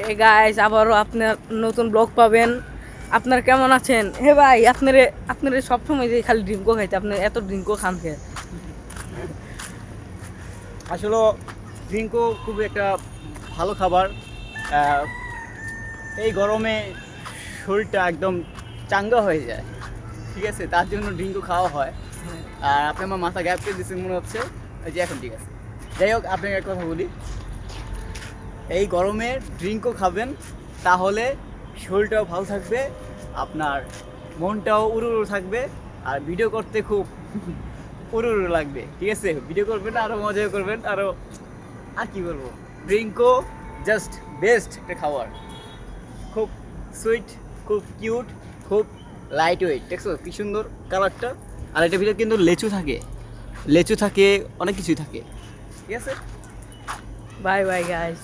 এ guys আবারও আপনার নতুন ব্লগ পাবেন। আপনার কেমন আছেন? হে ভাই, আপনারে সবসময় যে খালি ড্রিঙ্কও খাইতে, আপনি এত ড্রিঙ্কও খান কে? আসলে ড্রিঙ্কও খুবই একটা ভালো খাবার। আহ, এই গরমে শরীরটা একদম চাঙ্গা হয়ে যায়, ঠিক আছে, তার জন্য ড্রিঙ্কও খাওয়া হয়। আর আপনি আমার মাথা গ্যাপ করে দিচ্ছেন মনে হচ্ছে, এই যে এখন ঠিক আছে। যাই হোক, আপনাকে এক কথা বলি, এই গরমে ড্রিঙ্কও খাবেন, তাহলে শরীরটাও ভালো থাকবে, আপনার মনটাও উড়ু উড়ু থাকবে, আর ভিডিও করতে খুব উড়ু উড়ু লাগবে, ঠিক আছে। ভিডিও করবেন, আরও মজা করবেন, আরও আর কি বলবো, ড্রিঙ্কও জাস্ট বেস্ট একটা খাবার। খুব সুইট, খুব কিউট, খুব লাইট ওয়েট, দেখছো কি সুন্দর কালারটা। আর এটার ভিতরে কিন্তু লেচু থাকে, অনেক কিছুই থাকে, ঠিক আছে। Bye bye guys.